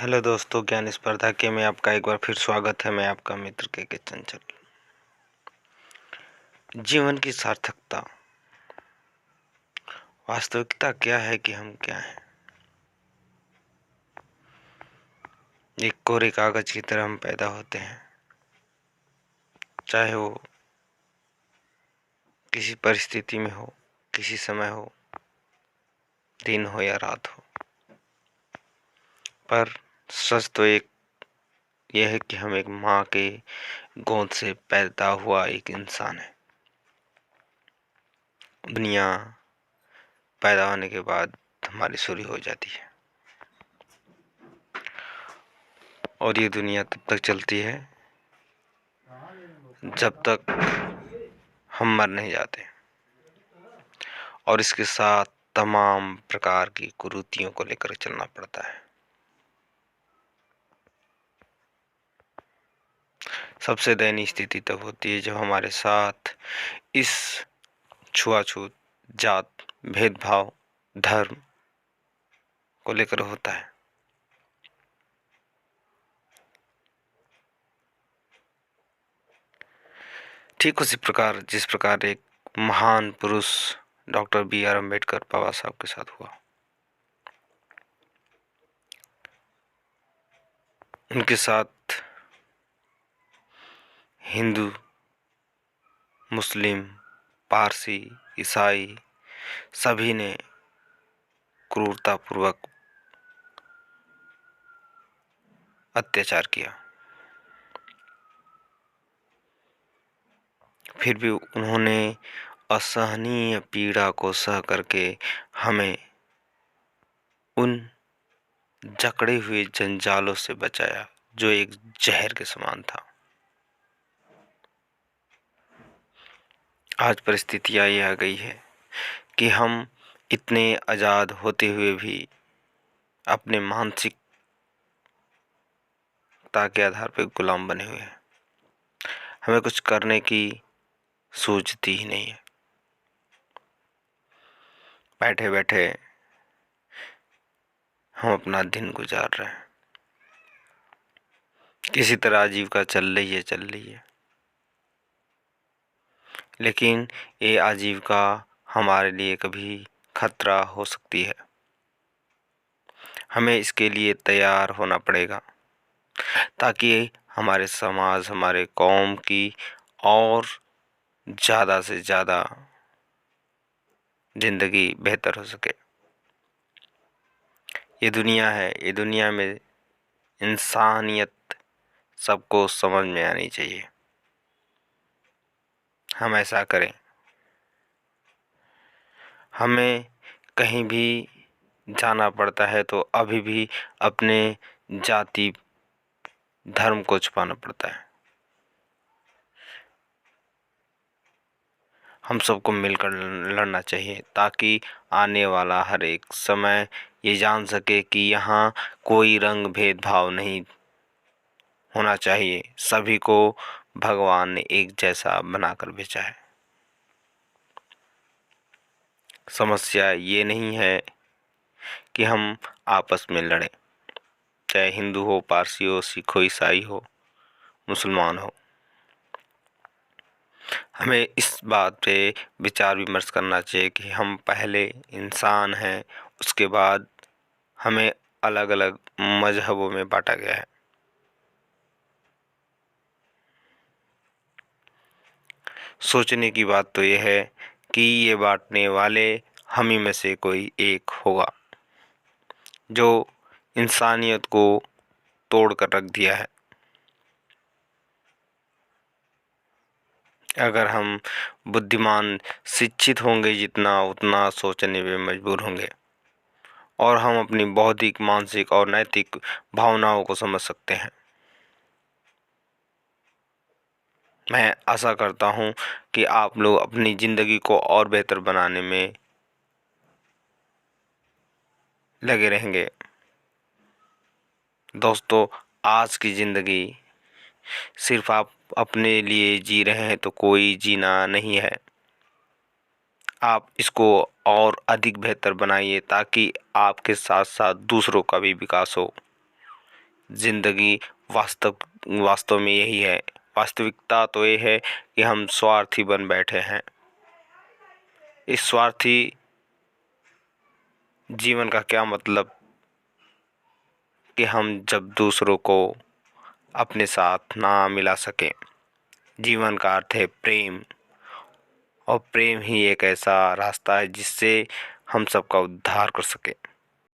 Hello दोस्तों, ज्ञान स्पर्धा के में आपका एक बार फिर स्वागत है। मैं आपका मित्र के चंचल। जीवन की सार्थकता, वास्तविकता क्या है कि हम क्या हैं। एक कोरे कागज की तरह हम पैदा होते हैं, चाहे वो किसी परिस्थिति में हो, किसी समय हो, दिन हो या रात हो। पर सच तो एक यह है कि हम एक माँ के गोद से पैदा हुआ एक इंसान है। दुनिया पैदा होने के बाद हमारी शुरू हो जाती है और ये दुनिया तब तक चलती है जब तक हम मर नहीं जाते, और इसके साथ तमाम प्रकार की कुरीतियों को लेकर चलना पड़ता है। सबसे दयनीय स्थिति तब होती है जब हमारे साथ इस छुआछूत, जात, भेदभाव, धर्म को लेकर होता है। ठीक उसी प्रकार जिस प्रकार एक महान पुरुष डॉक्टर B.R. अम्बेडकर बाबा साहब के साथ हुआ। उनके साथ हिंदू, मुस्लिम, पारसी, ईसाई सभी ने क्रूरतापूर्वक अत्याचार किया। फिर भी उन्होंने असहनीय पीड़ा को सह करके हमें उन जकड़े हुए जंजालों से बचाया जो एक जहर के समान था। आज परिस्थितियाँ ये आ गई है कि हम इतने आज़ाद होते हुए भी अपने मानसिकता के आधार पर गुलाम बने हुए हैं। हमें कुछ करने की सूझती ही नहीं है। बैठे बैठे हम अपना दिन गुजार रहे हैं, किसी तरह आजीविका चल रही है, लेकिन ये आजीविका हमारे लिए कभी खतरा हो सकती है। हमें इसके लिए तैयार होना पड़ेगा ताकि हमारे समाज, हमारे कौम की और ज़्यादा से ज़्यादा जिंदगी बेहतर हो सके। ये दुनिया है, ये दुनिया में इंसानियत सबको समझ में आनी चाहिए। हम ऐसा करें। हमें कहीं भी जाना पड़ता है तो अभी भी अपने जाति धर्म को छुपाना पड़ता है। हम सबको मिलकर लड़ना चाहिए ताकि आने वाला हर एक समय ये जान सके कि यहाँ कोई रंग भेदभाव नहीं होना चाहिए। सभी को भगवान ने एक जैसा बनाकर भेजा है। समस्या ये नहीं है कि हम आपस में लड़ें, चाहे हिंदू हो, पारसी हो, सिख हो, ईसाई हो, मुसलमान हो। हमें इस बात पे विचार विमर्श करना चाहिए कि हम पहले इंसान हैं, उसके बाद हमें अलग अलग मजहबों में बांटा गया है। सोचने की बात तो यह है कि ये बांटने वाले हम ही में से कोई एक होगा जो इंसानियत को तोड़ कर रख दिया है। अगर हम बुद्धिमान, शिक्षित होंगे जितना, उतना सोचने में मजबूर होंगे और हम अपनी बौद्धिक, मानसिक और नैतिक भावनाओं को समझ सकते हैं। मैं आशा करता हूँ कि आप लोग अपनी ज़िंदगी को और बेहतर बनाने में लगे रहेंगे। दोस्तों, आज की ज़िंदगी सिर्फ आप अपने लिए जी रहे हैं तो कोई जीना नहीं है। आप इसको और अधिक बेहतर बनाइए ताकि आपके साथ साथ दूसरों का भी विकास हो। जिंदगी वास्तव में यही है। वास्तविकता तो ये है कि हम स्वार्थी बन बैठे हैं। इस स्वार्थी जीवन का क्या मतलब कि हम जब दूसरों को अपने साथ ना मिला सके। जीवन का अर्थ है प्रेम, और प्रेम ही एक ऐसा रास्ता है जिससे हम सबका उद्धार कर सके।